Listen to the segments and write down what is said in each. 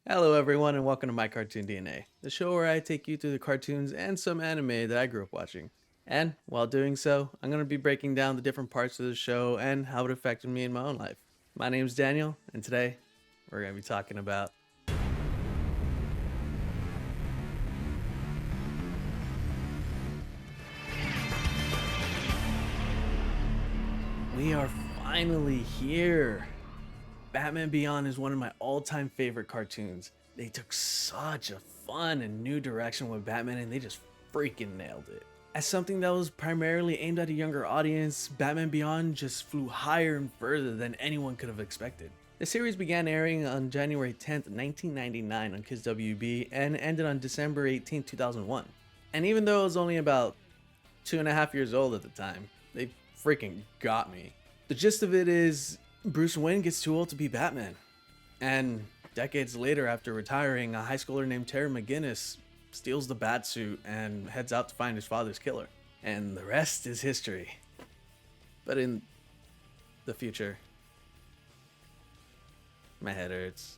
Hello, everyone, and welcome to My Cartoon DNA, the show where I take you through the cartoons and some anime that I grew up watching. And while doing so, I'm going to be breaking down the different parts of the show and how it affected me in my own life. My name is Daniel, and today we're going to be talking about. We are finally here! Batman Beyond is one of my all-time favorite cartoons. They took such a fun and new direction with Batman and they just freaking nailed it. As something that was primarily aimed at a younger audience, Batman Beyond just flew higher and further than anyone could have expected. The series began airing on January 10th, 1999 on Kids WB and ended on December 18th, 2001. And even though it was only about 2.5 years old at the time, they freaking got me. The gist of it is Bruce Wayne gets too old to be Batman. And decades later, after retiring, a high schooler named Terry McGinnis steals the Batsuit and heads out to find his father's killer. And the rest is history. But in the future, my head hurts.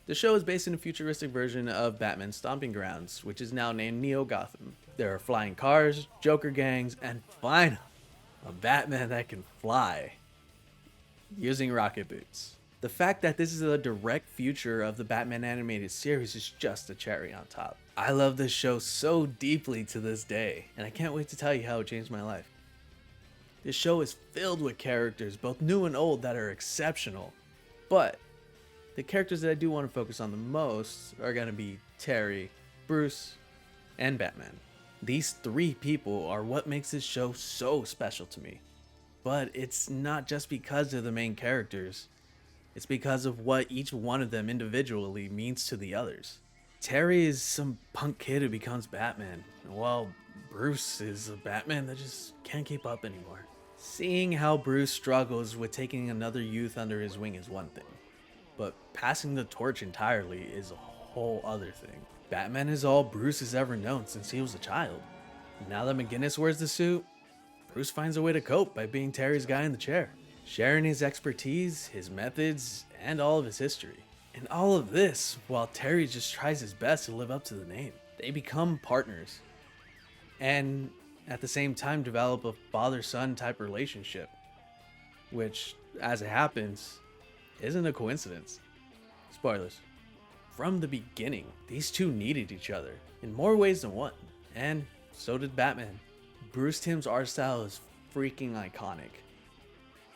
The show is based in a futuristic version of Batman's stomping grounds, which is now named Neo Gotham. There are flying cars, Joker gangs, and finally, a Batman that can fly using rocket boots. The fact that this is a direct future of the Batman animated series is just a cherry on top. I love this show so deeply to this day, and I can't wait to tell you how it changed my life. This show is filled with characters, both new and old, that are exceptional. But the characters that I do want to focus on the most are going to be Terry, Bruce, and Batman. These three people are what makes this show so special to me. But it's not just because they're the main characters. It's because of what each one of them individually means to the others. Terry is some punk kid who becomes Batman, while Bruce is a Batman that just can't keep up anymore. Seeing how Bruce struggles with taking another youth under his wing is one thing, but passing the torch entirely is a whole other thing. Batman is all Bruce has ever known since he was a child. Now that McGinnis wears the suit, Bruce finds a way to cope by being Terry's guy in the chair, sharing his expertise, his methods, and all of his history. And all of this while Terry just tries his best to live up to the name. They become partners, and at the same time develop a father-son type relationship, which, as it happens, isn't a coincidence. Spoilers. From the beginning, these two needed each other in more ways than one, and so did Batman. Bruce Timm's art style is freaking iconic.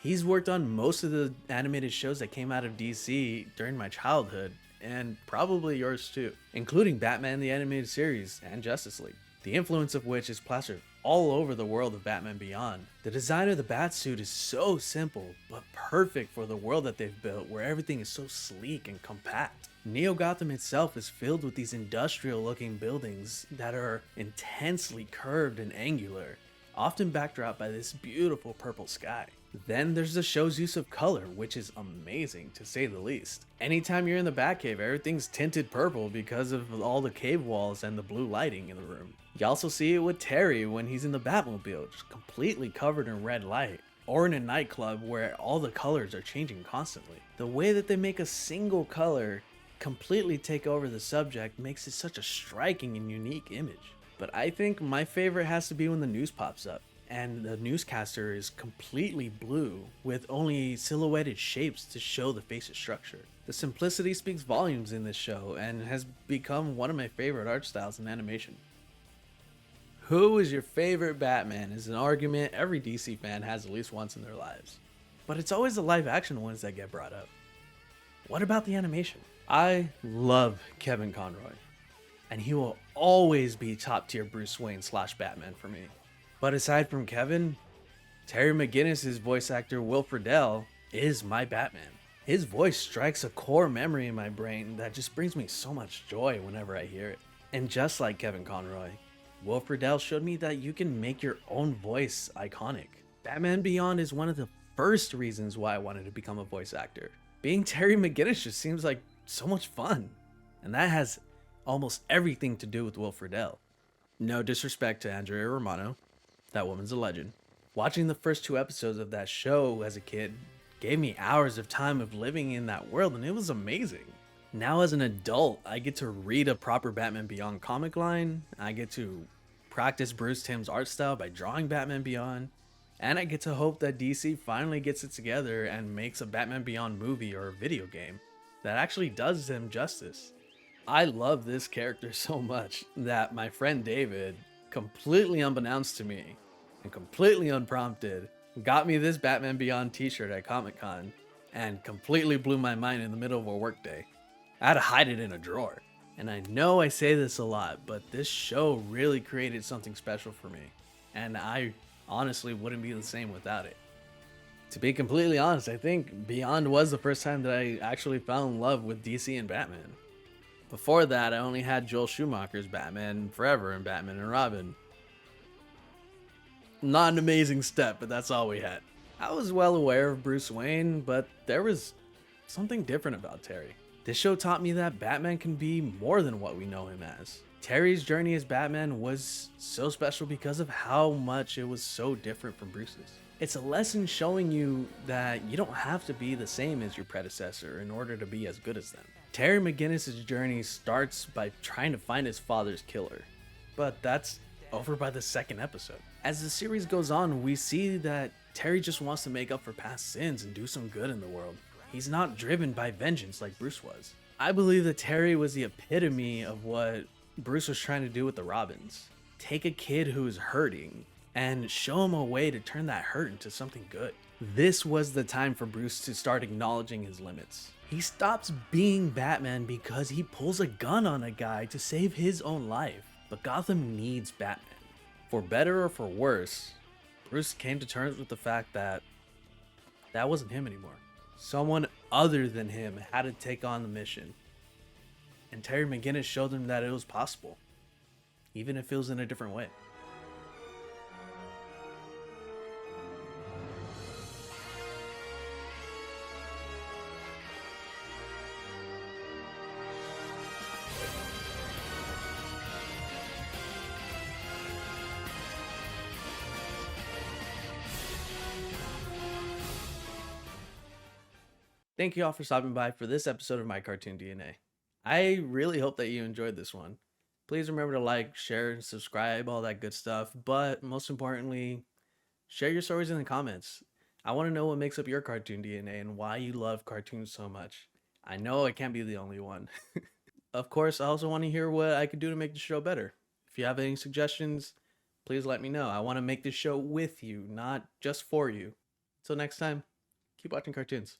He's worked on most of the animated shows that came out of DC during my childhood, and probably yours too, including Batman the Animated Series and Justice League, the influence of which is plastered all over the world of Batman Beyond. The design of the Batsuit is so simple, but perfect for the world that they've built, where everything is so sleek and compact. Neo Gotham itself is filled with these industrial looking buildings that are intensely curved and angular, often backdropped by this beautiful purple sky. Then there's the show's use of color, which is amazing to say the least. Anytime you're in the Batcave, everything's tinted purple because of all the cave walls and the blue lighting in the room. You also see it with Terry when he's in the Batmobile, just completely covered in red light, or in a nightclub where all the colors are changing constantly. The way that they make a single color completely take over the subject makes it such a striking and unique image. But I think my favorite has to be when the news pops up and the newscaster is completely blue with only silhouetted shapes to show the face's structure. The simplicity speaks volumes in this show and has become one of my favorite art styles in animation. Who is your favorite Batman is an argument every DC fan has at least once in their lives. But it's always the live action ones that get brought up. What about the animation? I love Kevin Conroy, and he will always be top tier Bruce Wayne / Batman for me. But aside from Kevin, Terry McGinnis' voice actor Will Friedle is my Batman. His voice strikes a core memory in my brain that just brings me so much joy whenever I hear it. And just like Kevin Conroy, Will Friedle showed me that you can make your own voice iconic. Batman Beyond is one of the first reasons why I wanted to become a voice actor. Being Terry McGinnis just seems like so much fun, and that has almost everything to do with Will Friedle. No disrespect to Andrea Romano, that woman's a legend. Watching the first 2 episodes of that show as a kid gave me hours of time of living in that world, and it was amazing. Now as an adult, I get to read a proper Batman Beyond comic line, I get to practice Bruce Timm's art style by drawing Batman Beyond, and I get to hope that DC finally gets it together and makes a Batman Beyond movie or video game that actually does him justice. I love this character so much that my friend David, completely unbeknownst to me and completely unprompted, got me this Batman Beyond t-shirt at Comic Con and completely blew my mind in the middle of a workday. I had to hide it in a drawer. And I know I say this a lot, but this show really created something special for me. And I honestly wouldn't be the same without it. To be completely honest, I think Beyond was the first time that I actually fell in love with DC and Batman. Before that, I only had Joel Schumacher's Batman Forever and Batman and Robin. Not an amazing step, but that's all we had. I was well aware of Bruce Wayne, but there was something different about Terry. This show taught me that Batman can be more than what we know him as. Terry's journey as Batman was so special because of how much it was so different from Bruce's. It's a lesson showing you that you don't have to be the same as your predecessor in order to be as good as them. Terry McGinnis' journey starts by trying to find his father's killer, but that's over by the second episode. As the series goes on, we see that Terry just wants to make up for past sins and do some good in the world. He's not driven by vengeance like Bruce was. I believe that Terry was the epitome of what Bruce was trying to do with the Robins. Take a kid who is hurting and show him a way to turn that hurt into something good. This was the time for Bruce to start acknowledging his limits. He stops being Batman because he pulls a gun on a guy to save his own life. But Gotham needs Batman. For better or for worse, Bruce came to terms with the fact that that wasn't him anymore. Someone other than him had to take on the mission. And Terry McGinnis showed him that it was possible, even if it was in a different way. Thank you all for stopping by for this episode of My Cartoon DNA. I really hope that you enjoyed this one. Please remember to like, share, subscribe, all that good stuff. But most importantly, share your stories in the comments. I want to know what makes up your cartoon DNA and why you love cartoons so much. I know I can't be the only one. Of course, I also want to hear what I could do to make the show better. If you have any suggestions, please let me know. I want to make this show with you, not just for you. Until next time, keep watching cartoons.